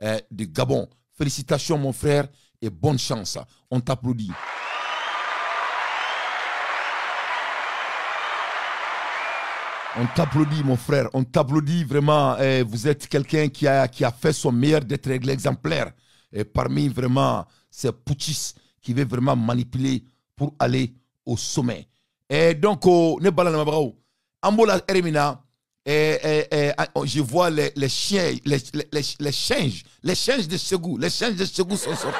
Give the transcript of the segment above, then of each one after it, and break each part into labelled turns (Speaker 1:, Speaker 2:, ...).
Speaker 1: de Gabon. Félicitations mon frère et bonne chance. On t'applaudit. On t'applaudit mon frère, on t'applaudit vraiment. Vous êtes quelqu'un qui a fait son meilleur d'être l'exemplaire. Et parmi vraiment ces putschistes qui veulent vraiment manipuler pour aller au sommet. Et donc, je vois les chiens, les singes de Ségou. Les singes de Ségou sont sortis.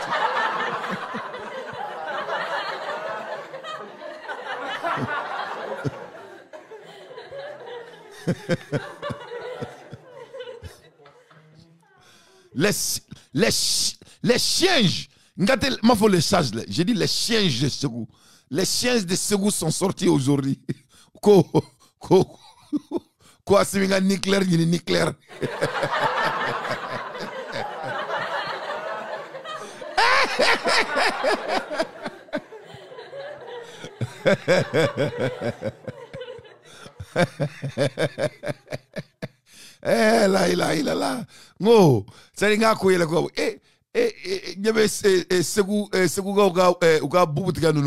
Speaker 1: les chiens, j'ai dit les chiens de Ségou. Les chiens de Ségou sont sortis aujourd'hui. Quoi, c'est un nucléaire, il est nucléaire. Là. No, c'est un quoi il Ségou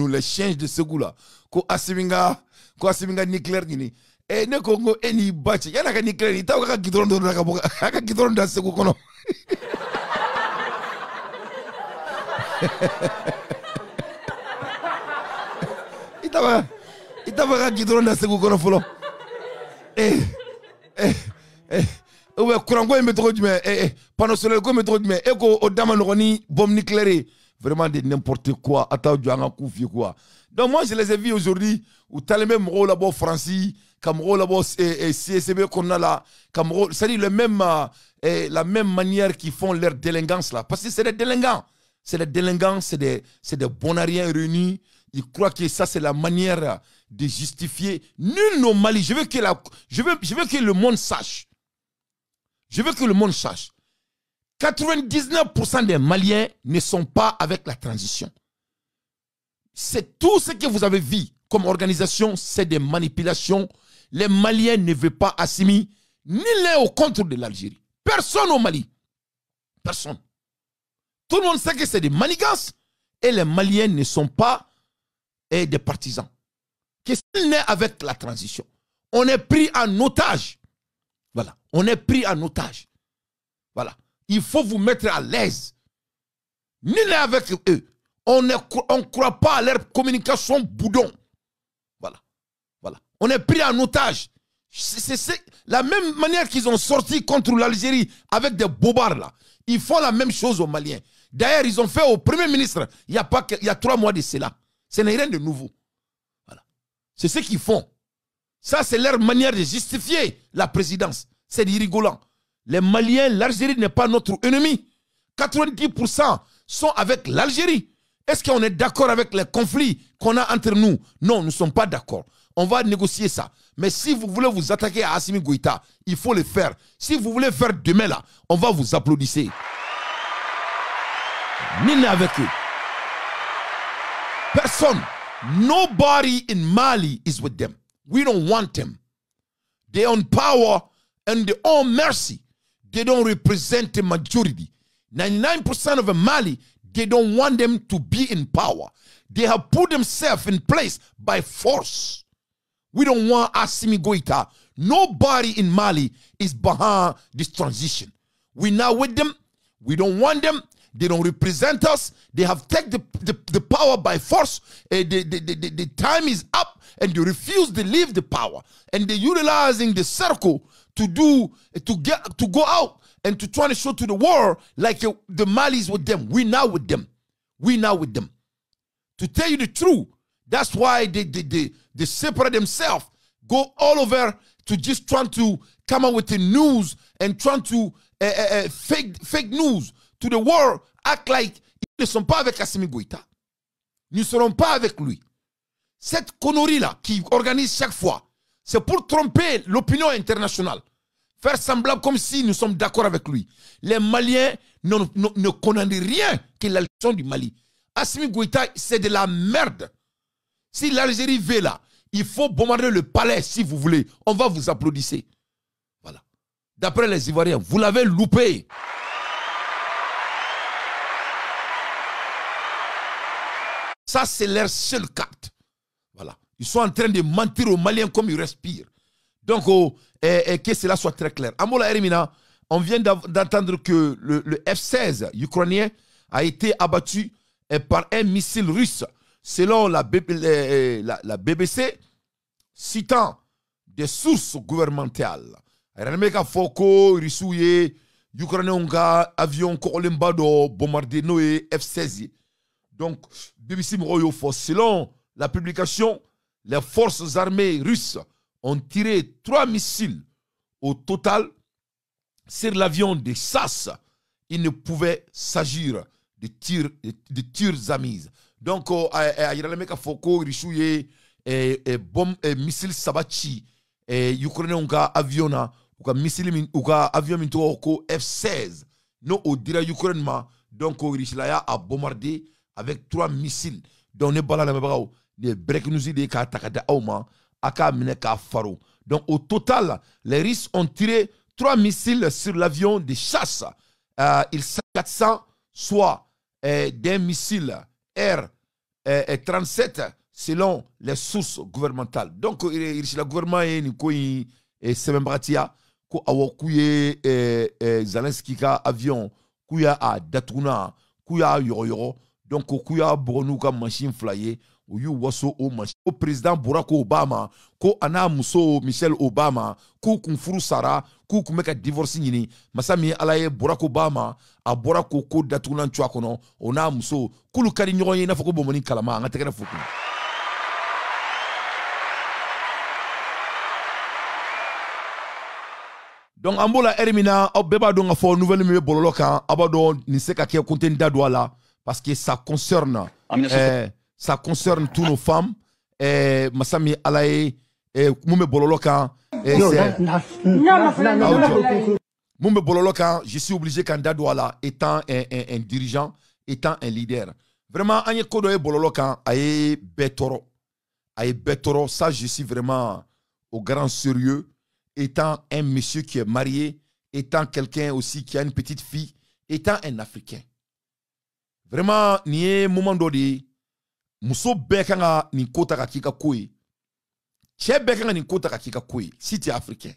Speaker 1: les chiens de Ségou là. Ko asiminga nucléaire gini. Ne Congo eni bachi. Yana ka nucléaire ita ka gidron do ka boka. Ka gidron da Ségou kono. Ita ka gidron da Ségou kono folo. Ouais, courant quoi métro du mais panneau solaire quoi métro du mais eko odama noni bombe nucléaire vraiment de n'importe quoi attends du anga koufi quoi. Donc moi je les ai vus aujourd'hui où t'as les mêmes rôles là-bas français comme rôle là-bas CSB qu'on a là comme rôle c'est-à-dire le même la même manière qu'ils font leur délinquance là parce que c'est des délinquants c'est des bonariens réunis. Ils croient que ça c'est la manière de justifier. Nul au Mali. Je veux que le monde sache. Je veux que le monde sache. 99% des Maliens ne sont pas avec la transition. C'est tout ce que vous avez vu comme organisation, c'est des manipulations. Les Maliens ne veulent pas assimiler ni l'un au contre de l'Algérie. Personne au Mali. Personne. Tout le monde sait que c'est des manigances. Et les Maliens ne sont pas des partisans. Qu'est-ce qu'il est avec la transition? On est pris en otage. Voilà. On est pris en otage. Voilà. Il faut vous mettre à l'aise. Ni n'est avec eux. On ne croit pas à leur communication boudon. Voilà. Voilà. On est pris en otage. C'est la même manière qu'ils ont sorti contre l'Algérie avec des bobards là. Ils font la même chose aux Maliens. D'ailleurs, ils ont fait au Premier ministre il y a 3 mois de cela. Ce n'est rien de nouveau. Voilà. C'est ce qu'ils font. Ça, c'est leur manière de justifier la présidence. C'est rigolant. Les Maliens, l'Algérie n'est pas notre ennemi. 90% sont avec l'Algérie. Est-ce qu'on est d'accord avec les conflits qu'on a entre nous? Non, nous ne sommes pas d'accord. On va négocier ça. Mais si vous voulez vous attaquer à Assimi Goïta, il faut le faire. Si vous voulez faire demain là, on va vous applaudir. Ni n'est avec eux. Personne. Nobody in Mali is with them. We don't want them. They own power and they own mercy. They don't represent the majority. 99% of Mali, they don't want them to be in power. They have put themselves in place by force. We don't want Assimi Goïta. Nobody in Mali is behind this transition. We're not with them. We don't want them. They don't represent us. They have taken the power by force. The time is up and they refuse to leave the power. And they're utilizing the circle to go out and to try to show to the world like the Malis with them. We're not with them. We're not with them. To tell you the truth, that's why they separate themselves, go all over to just trying to come up with the news and trying to fake news to the world, act like ils ne sont pas avec Assimi Goïta. Nous ne serons pas avec lui. Cette connerie-là qui organise chaque fois, c'est pour tromper l'opinion internationale. Faire semblant comme si nous sommes d'accord avec lui. Les Maliens ne connaissent rien que l'élection du Mali. Assimi Goïta, c'est de la merde. Si l'Algérie veut là, il faut bombarder le palais si vous voulez. On va vous applaudir. Voilà. D'après les Ivoiriens, vous l'avez loupé. Ça, c'est leur seule carte. Voilà. Ils sont en train de mentir aux Maliens comme ils respirent. Donc, que cela soit très clair. Amola Erimina, on vient d'entendre que le F-16 ukrainien a été abattu par un missile russe. Selon la BBC, citant des sources gouvernementales. Arameka Foko, Risouye, Ukrainien avion Korolembado, bombardé Noé, F-16. Donc, BBC Mroyofo, selon la publication, les forces armées russes ont tiré 3 missiles au total sur l'avion de SAS. Il ne pouvait s'agir de tirs amis. Donc, Arameka Foko, Risouye, missile Sabachi, Ukrainien avion missile avion F-16 no au dira Ukraine ma donc Rishlaya a bombardé avec 3 missiles donc ne bala la mabao ne break nous de ka takada auma aka mine ka faro. Donc au total les Russes ont tiré 3 missiles sur l'avion de chasse il 400 soit des missiles R-37 selon les sources gouvernementales. Donc le gouvernement est ni Semembratia ko awokuye Zelensky ka avion kuya a datuna kuya yoro donc kuya bonu ka machine flyer ou yu waso o machine au président Barack Obama ko ana muso Michelle Obama ko kunfuru sara ko kumeka divorce nyini masami alaye Barack Obama a Barack ko datuna ntwa kono ona muso kulu kari nyoye na foko bomoni kalama ngatekere foko. Donc, Ambola Erimina, Obeba donc fort nouvelle me bololokan, abado ni se ka ke konten dadwala parce que ça concerne tous nos femmes masami alaye mume bololokan mume bololokan, je suis obligé quand dadwala étant un dirigeant, étant un leader. Vraiment anye kodo e bololokan aye betoro. Ça je suis vraiment au grand sérieux. Étant un monsieur qui est marié, étant quelqu'un aussi qui a une petite fille, étant un Africain. Vraiment, ni moment d'odi, muso bekanga ni kota kakika koi. Che bekanga ni kota kakika koi, si tu es Africain.